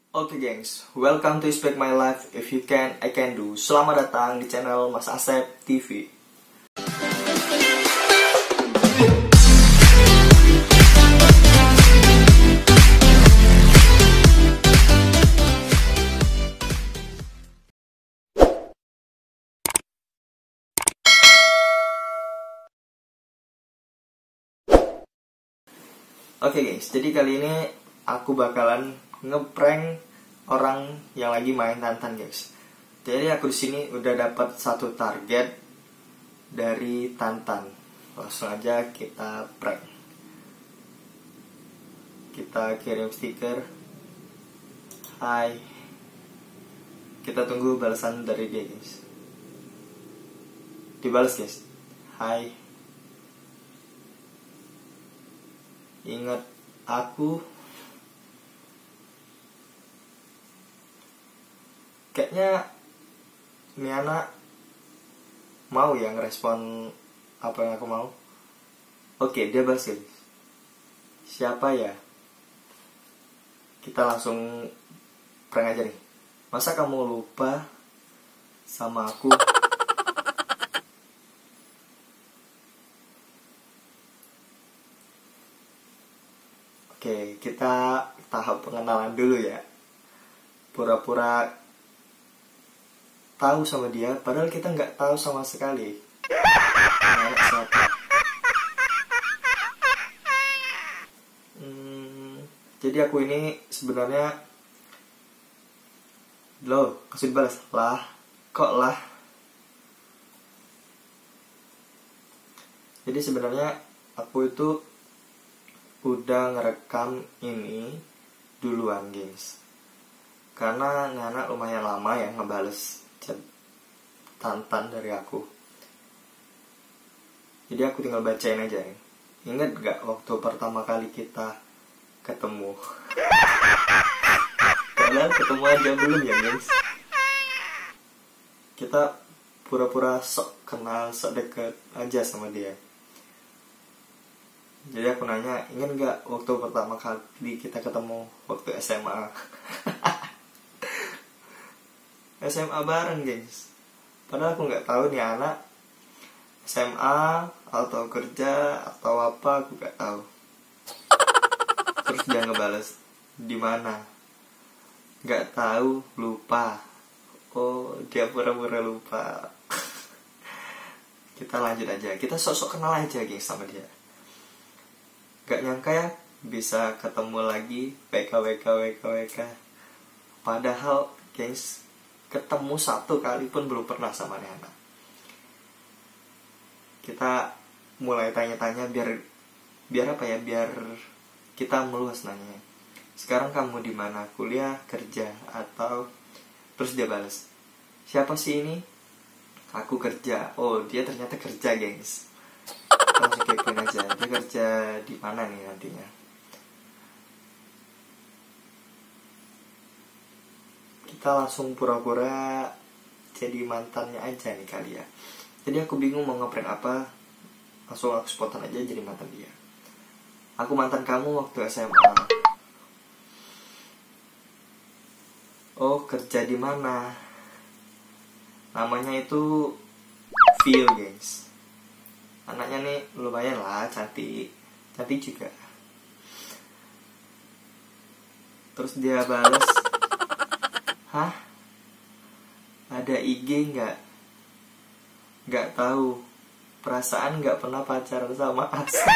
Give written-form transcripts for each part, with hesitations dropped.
Oke gengs, welcome to Expect My Life. If you can, I can do. Selamat datang di channel Mas Asep TV. Oke gengs, jadi kali ini aku bakalan ngeprank orang yang lagi main Tantan guys. Jadi aku di sini udah dapat satu target dari Tantan. Langsung aja kita prank. Kita kirim stiker. Hai. Kita tunggu balasan dari dia guys. Dibalas guys. Hai. Ingat aku. Kayaknya ini anak mau ya ngerespon apa yang aku mau. Oke, dia balas guys. Siapa ya? Kita langsung prank aja nih. Masa kamu lupa sama aku? Oke, kita tahap pengenalan dulu ya. Pura-pura tahu sama dia, padahal kita nggak tahu sama sekali. Anak siapa? Jadi aku ini sebenarnya, loh, kasih balas lah, kok lah. Jadi sebenarnya aku itu udah ngerekam ini duluan guys, karena anak lumayan lama ya ngebales Tantan dari aku. Jadi aku tinggal bacain aja nih. Ingat gak waktu pertama kali kita ketemu? Padahal ketemu aja belum ya guys. Kita pura-pura sok kenal, sok deket aja sama dia. Jadi aku nanya, ingat gak waktu pertama kali kita ketemu waktu SMA? SMA bareng guys. Padahal aku nggak tahu nih anak SMA atau kerja atau apa, aku nggak tahu. Terus dia ngebales, di mana? Nggak tahu, lupa. Oh, dia pura-pura lupa. Kita lanjut aja. Kita sok-sok kenal aja guys sama dia. Gak nyangka ya bisa ketemu lagi WK. Padahal guys, ketemu satu kali pun belum pernah sama anak. Kita mulai tanya-tanya biar apa ya, biar kita meluas nanya. Sekarang kamu di mana? Kuliah, kerja, atau? Terus dia balas, siapa sih ini? Aku kerja. Oh, dia ternyata kerja gengs. Langsung kepoin aja, dia kerja di mana nih nantinya. Kita langsung pura-pura jadi mantannya aja nih kali ya. Jadi aku bingung mau ngeprank apa. Langsung aku spontan aja jadi mantan dia. Aku mantan kamu waktu SMA. Oh, kerja di mana? Namanya itu Phil guys. Anaknya nih lumayan lah, cantik juga. Terus dia balas, hah? Ada IG nggak? Nggak tahu. Perasaan nggak pernah pacaran sama Asa.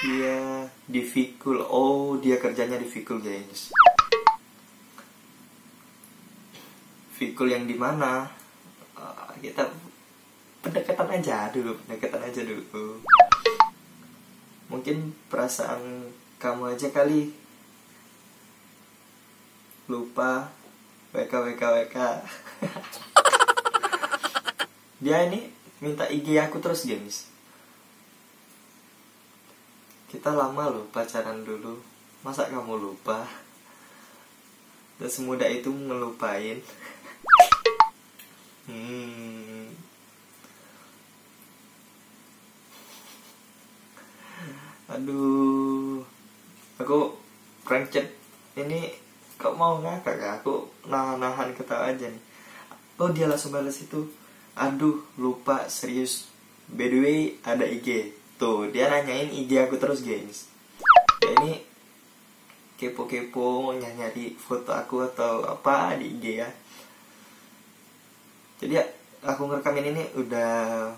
Dia di Vikul. Oh, dia kerjanya di Vikul guys. Vikul yang di mana? Kita pendekatan aja dulu. Mungkin perasaan kamu aja kali lupa. WK. Dia ini minta IG aku terus guys. Kita lama loh pacaran dulu. Masa kamu lupa? Dan semudah itu ngelupain. Aduh. aku prank chat ini kok mau ngakak ya, aku nahan ketawa aja nih. Oh dia langsung balas itu, aduh lupa serius, by the way ada IG. Tuh dia nanyain IG aku terus gengs. Ya ini kepo-kepo nyari foto aku atau apa di IG ya. Jadi ya, aku ngerekamin ini udah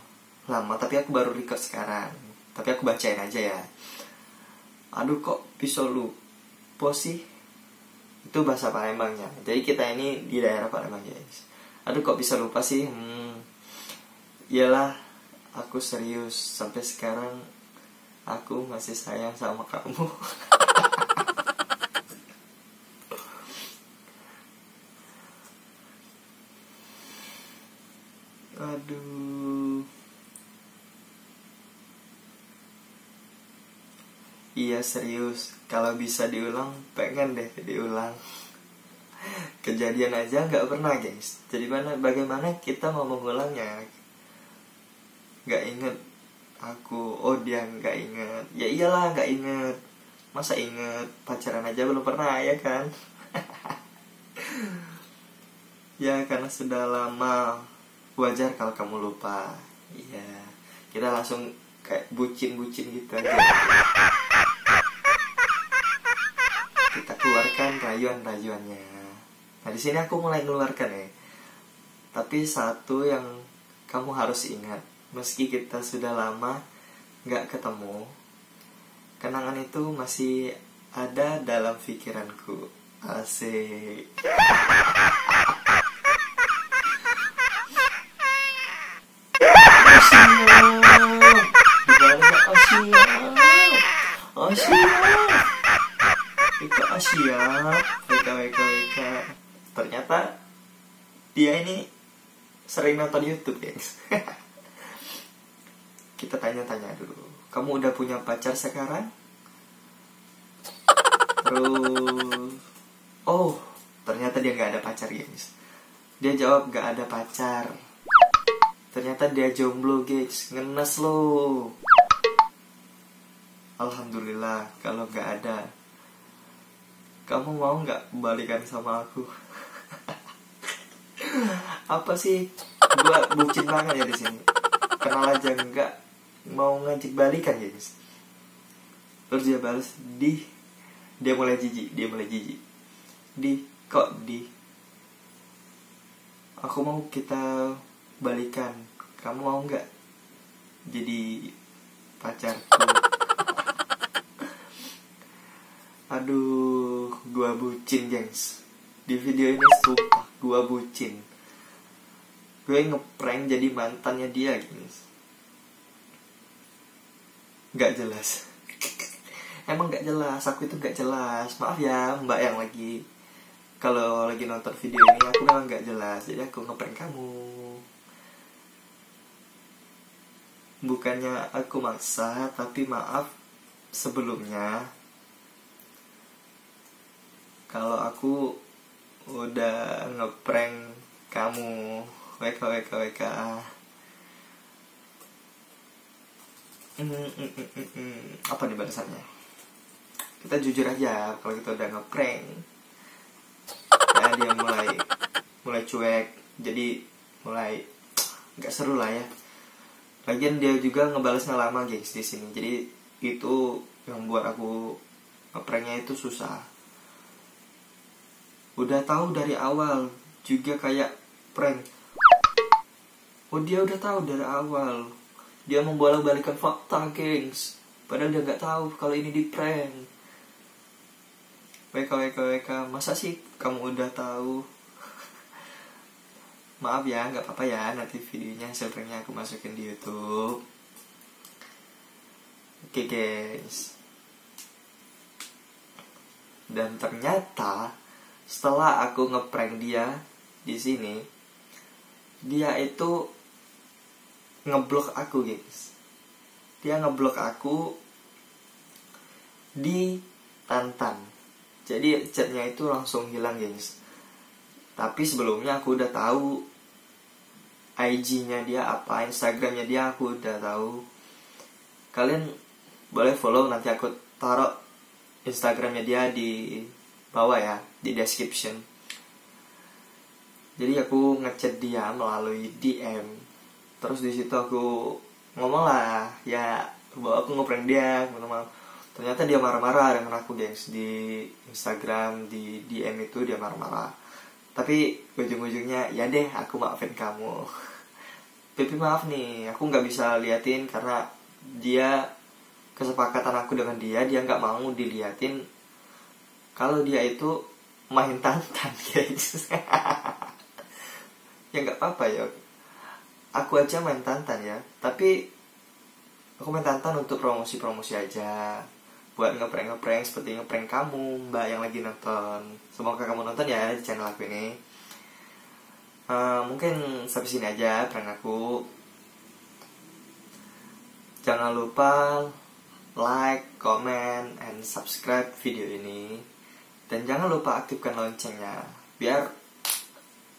lama, tapi aku baru record sekarang. Tapi aku bacain aja ya. Aduh kok bisa lupa sih. Itu bahasa Palembangnya. Jadi kita ini di daerah Palembang guys. Aduh kok bisa lupa sih. Iyalah, aku serius. Sampai sekarang aku masih sayang sama kamu. Aduh. Iya serius. Kalau bisa diulang, pengen deh diulang. Kejadian aja nggak pernah guys. Jadi bagaimana kita mau mengulangnya? Nggak inget aku. Oh dia nggak inget. Ya iyalah nggak inget. Masa inget? Pacaran aja belum pernah ya kan? Ya karena sudah lama, wajar kalau kamu lupa. Iya. Kita langsung kayak bucin-bucin gitu aja. Kita keluarkan rayuan-rayuannya. Nah di sini aku mulai mengeluarkan ya. Tapi satu yang kamu harus ingat, meski kita sudah lama nggak ketemu, kenangan itu masih ada dalam pikiranku. Asik. Siap, WK. Ternyata dia ini sering nonton YouTube guys. Kita tanya-tanya dulu, kamu udah punya pacar sekarang? Terus, oh ternyata dia nggak ada pacar guys. Dia jawab nggak ada pacar. Ternyata dia jomblo guys, ngenes loh. Alhamdulillah kalau nggak ada. Kamu mau nggak balikan sama aku? Apa sih? Gua bucin banget ya di sini. Kenal aja nggak mau ngajak balikan ya guys. Terus dia balas dia mulai jijik. Kok aku mau kita balikan. Kamu mau nggak jadi pacarku? Aduh, gua bucin gengs. Di video ini sumpah gua bucin. Gue ngeprank jadi mantannya dia gengs. Gak jelas. Emang gak jelas, aku itu gak jelas. Maaf ya mbak yang lagi, kalau lagi nonton video ini aku memang gak jelas. Jadi aku ngeprank kamu. Bukannya aku maksa, tapi maaf sebelumnya kalau aku udah ngeprank kamu. WK. Apa nih balasannya? Kita jujur aja kalau kita udah ngeprank. Ya dia mulai cuek. Jadi mulai nggak seru lah ya. Lagian dia juga ngebalasnya lama guys di sini. Jadi itu yang buat aku ngepranknya itu susah. Udah tahu dari awal juga kayak prank. Oh dia udah tahu dari awal. Dia membolak-balikan fakta gengs. Padahal dia gak tahu kalau ini di prank. WK. Masa sih kamu udah tahu? Maaf ya, gak apa-apa ya. Nanti videonya hasil pranknya aku masukin di YouTube. Oke guys. Dan ternyata setelah aku ngeprank dia di sini, dia itu ngeblok aku guys. Dia ngeblok aku di Tantan. Jadi chatnya itu langsung hilang guys. Tapi sebelumnya aku udah tahu IG-nya dia apa, Instagram-nya dia aku udah tahu. Kalian boleh follow, nanti aku taruh Instagramnya dia di bawah ya, di description. Jadi aku ngechat dia melalui DM. Terus di situ aku ngomong lah, ya bahwa aku ngeprank dia, teman-teman. Ternyata dia marah-marah dengan aku, guys. Di Instagram, di DM itu dia marah-marah. Tapi ujung-ujungnya, ya deh, aku maafin kamu. Pipi maaf nih, aku nggak bisa liatin karena dia, kesepakatan aku dengan dia nggak mau diliatin kalau dia itu main tantan, guys. Ya nggak apa-apa ya, aku aja main tantan ya, tapi aku main tantan untuk promosi-promosi aja, buat ngeprank seperti ngeprank kamu mbak yang lagi nonton. Semoga kamu nonton ya di channel aku ini. Mungkin sampai sini aja prank aku. Jangan lupa like, comment, and subscribe video ini. Dan jangan lupa aktifkan loncengnya biar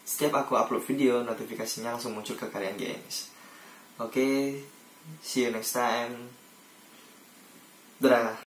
setiap aku upload video notifikasinya langsung muncul ke kalian, guys. Oke, see you next time. Dadah.